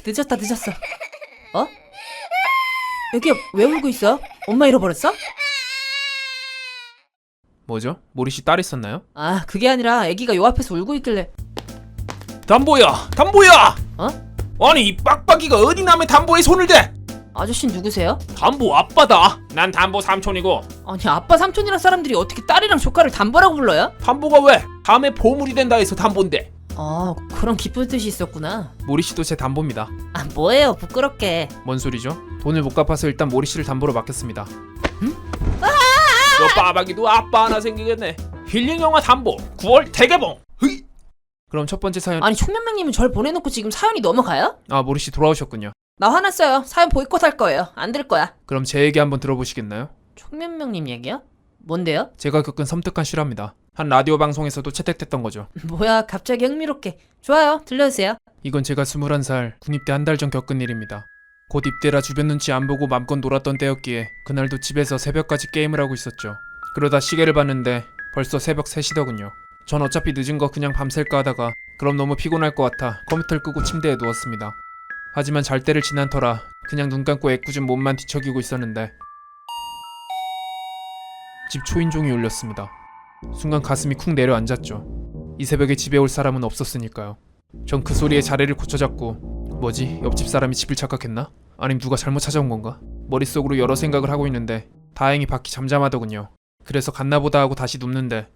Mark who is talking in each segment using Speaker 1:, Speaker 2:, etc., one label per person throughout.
Speaker 1: 늦었다 늦었어. 어? 애기야 왜 울고 있어? 엄마 잃어버렸어?
Speaker 2: 뭐죠? 모리씨 딸 있었나요?
Speaker 1: 아 그게 아니라 애기가 요 앞에서 울고 있길래.
Speaker 2: 담보야! 담보야!
Speaker 1: 어?
Speaker 2: 아니 이 빡빡이가 어디 남의 담보에 손을 대!
Speaker 1: 아저씨는 누구세요?
Speaker 2: 담보 아빠다! 난 담보 삼촌이고.
Speaker 1: 아니 아빠 삼촌이란 사람들이 어떻게 딸이랑 조카를 담보라고 불러요?
Speaker 2: 담보가 왜? 다음에 보물이 된다 해서 담보인데.
Speaker 1: 아 그런 기쁜 뜻이 있었구나.
Speaker 2: 모리씨도 제 담보입니다.
Speaker 1: 아 뭐예요 부끄럽게.
Speaker 2: 뭔 소리죠? 돈을 못 갚아서 일단 모리씨를 담보로 맡겼습니다.
Speaker 1: 응?
Speaker 2: 너 빠박이도 아빠 하나 생기겠네. 힐링 영화 담보 9월 대개봉. 흐이. 그럼 첫 번째 사연.
Speaker 1: 아니 총면맹님은 절 보내놓고 지금 사연이 넘어가요?
Speaker 2: 아 모리씨 돌아오셨군요.
Speaker 1: 나 화났어요. 사연 보이콧할 거예요. 안 들 거야.
Speaker 2: 그럼 제 얘기 한번 들어보시겠나요?
Speaker 1: 총면맹님 얘기요? 뭔데요?
Speaker 2: 제가 겪은 섬뜩한 실화입니다. 한 라디오 방송에서도 채택됐던 거죠.
Speaker 1: 뭐야 갑자기 흥미롭게. 좋아요 들려주세요.
Speaker 2: 이건 제가 21살 군입대 한 달 전 겪은 일입니다. 곧 입대라 주변 눈치 안 보고 맘껏 놀았던 때였기에 그날도 집에서 새벽까지 게임을 하고 있었죠. 그러다 시계를 봤는데 벌써 새벽 3시더군요. 전 어차피 늦은 거 그냥 밤샐까 하다가 그럼 너무 피곤할 것 같아 컴퓨터를 끄고 침대에 누웠습니다. 하지만 잘 때를 지난 터라 그냥 눈 감고 애꿎은 몸만 뒤척이고 있었는데 집 초인종이 울렸습니다. 순간 가슴이 쿵 내려앉았죠. 이 새벽에 집에 올 사람은 없었으니까요. 전 그 소리에 자리를 고쳐잡고 뭐지? 옆집 사람이 집을 착각했나? 아님 누가 잘못 찾아온 건가? 머릿속으로 여러 생각을 하고 있는데 다행히 밖이 잠잠하더군요. 그래서 갔나보다 하고 다시 눕는데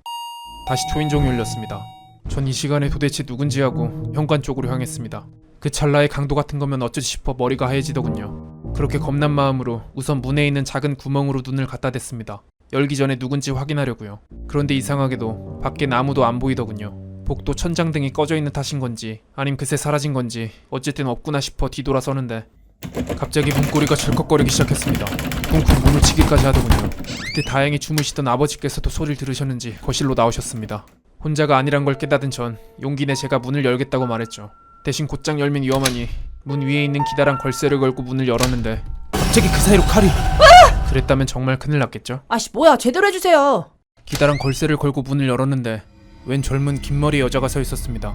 Speaker 2: 다시 초인종이 울렸습니다. 전 이 시간에 도대체 누군지 하고 현관 쪽으로 향했습니다. 그 찰나의 강도 같은 거면 어쩌지 싶어 머리가 하얘지더군요. 그렇게 겁난 마음으로 우선 문에 있는 작은 구멍으로 눈을 갖다 댔습니다. 열기 전에 누군지 확인하려고요. 그런데 이상하게도 밖엔 아무도 안 보이더군요. 복도 천장등이 꺼져 있는 탓인 건지 아님 그새 사라진 건지 어쨌든 없구나 싶어 뒤돌아서는데 갑자기 문고리가 절컥거리기 시작했습니다. 쿵쿵 문을 치기까지 하더군요. 그때 다행히 주무시던 아버지께서도 소리를 들으셨는지 거실로 나오셨습니다. 혼자가 아니란 걸 깨닫은 전 용기 내 제가 문을 열겠다고 말했죠. 대신 곧장 열면 위험하니 문 위에 있는 기다란 걸쇠를 걸고 문을 열었는데 갑자기 그 사이로 칼이 그랬다면 정말 큰일 났겠죠.
Speaker 1: 아씨 뭐야 제대로 해주세요.
Speaker 2: 기다란 걸쇠를 걸고 문을 열었는데 웬 젊은 긴 머리 여자가 서 있었습니다.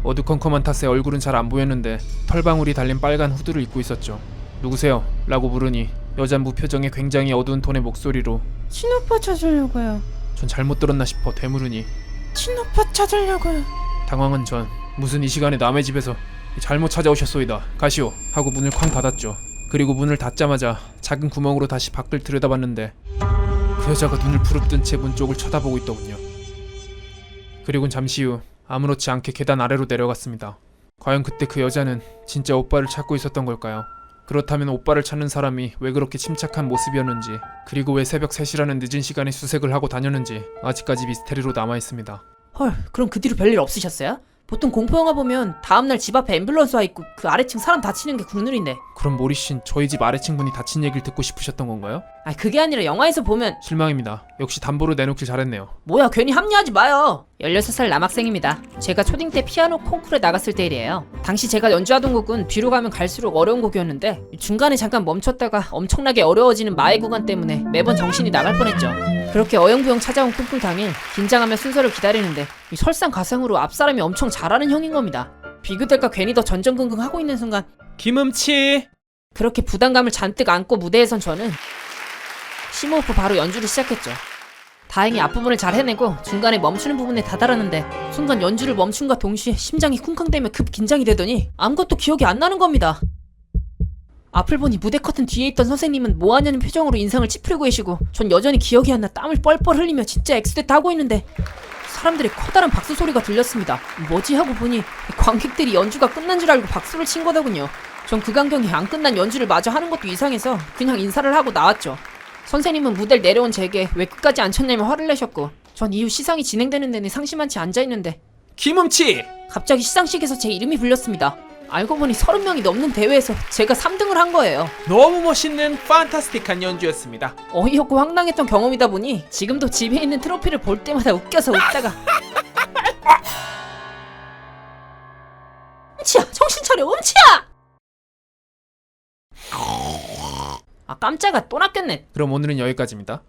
Speaker 2: 어두컴컴한 탓에 얼굴은 잘 안 보였는데 털방울이 달린 빨간 후드를 입고 있었죠. 누구세요? 라고 물으니 여잔 무표정의 굉장히 어두운 톤의 목소리로
Speaker 1: 친오빠 찾으려고요.
Speaker 2: 전 잘못 들었나 싶어 되물으니
Speaker 1: 친오빠 찾으려고요.
Speaker 2: 당황한 전 무슨 이 시간에 남의 집에서 잘못 찾아오셨소이다 가시오 하고 문을 쾅 닫았죠. 그리고 문을 닫자마자 작은 구멍으로 다시 밖을 들여다봤는데 그 여자가 눈을 부릅뜬 채 문 쪽을 쳐다보고 있더군요. 그리곤 잠시 후 아무렇지 않게 계단 아래로 내려갔습니다. 과연 그때 그 여자는 진짜 오빠를 찾고 있었던 걸까요? 그렇다면 오빠를 찾는 사람이 왜 그렇게 침착한 모습이었는지 그리고 왜 새벽 3시라는 늦은 시간에 수색을 하고 다녔는지 아직까지 미스테리로 남아있습니다.
Speaker 1: 헐 그럼 그 뒤로 별일 없으셨어요? 보통 공포영화 보면 다음날 집 앞에 앰뷸런스 와 있고 그 아래층 사람 다치는 게 국룰인데.
Speaker 2: 그럼 모리씨는 저희 집 아래층 분이 다친 얘기를 듣고 싶으셨던 건가요?
Speaker 1: 아 그게 아니라 영화에서 보면.
Speaker 2: 실망입니다. 역시 담보를 내놓길 잘했네요.
Speaker 1: 뭐야 괜히 합리하지 마요. 16살 남학생입니다. 제가 초딩 때 피아노 콩쿠르에 나갔을 때 일이에요. 당시 제가 연주하던 곡은 뒤로 가면 갈수록 어려운 곡이었는데 중간에 잠깐 멈췄다가 엄청나게 어려워지는 마의 구간 때문에 매번 정신이 나갈 뻔했죠. 그렇게 어영부영 찾아온 콩쿠르 당일 긴장하며 순서를 기다리는데 설상가상으로 앞 사람이 엄청 잘하는 형인 겁니다. 비교될까 괜히 더 전전긍긍하고 있는 순간
Speaker 2: 김음치!
Speaker 1: 그렇게 부담감을 잔뜩 안고 무대에 선 저는 심호흡 바로 연주를 시작했죠. 다행히 앞부분을 잘 해내고 중간에 멈추는 부분에 다다랐는데 순간 연주를 멈춘과 동시에 심장이 쿵쾅대며 급 긴장이 되더니 아무것도 기억이 안 나는 겁니다. 앞을 보니 무대 커튼 뒤에 있던 선생님은 뭐하냐는 표정으로 인상을 찌푸리고 계시고 전 여전히 기억이 안 나 땀을 뻘뻘 흘리며 진짜 엑스데타 하고 있는데 사람들의 커다란 박수 소리가 들렸습니다. 뭐지 하고 보니 관객들이 연주가 끝난 줄 알고 박수를 친 거더군요. 전 그 광경이 안 끝난 연주를 마저 하는 것도 이상해서 그냥 인사를 하고 나왔죠. 선생님은 무대를 내려온 제게 왜 끝까지 안 쳤냐며 화를 내셨고 전 이후 시상이 진행되는 내내 상심한 채 앉아있는데
Speaker 2: 김음치!
Speaker 1: 갑자기 시상식에서 제 이름이 불렸습니다. 알고 보니 30명이 넘는 대회에서 제가 3등을 한 거예요.
Speaker 2: 너무 멋있는 판타스틱한 연주였습니다.
Speaker 1: 어이없고 황당했던 경험이다 보니 지금도 집에 있는 트로피를 볼 때마다 웃겨서 웃다가 음치야 정신 차려 음치야! 아 깜짝아 또 낚였네.
Speaker 2: 그럼 오늘은 여기까지입니다.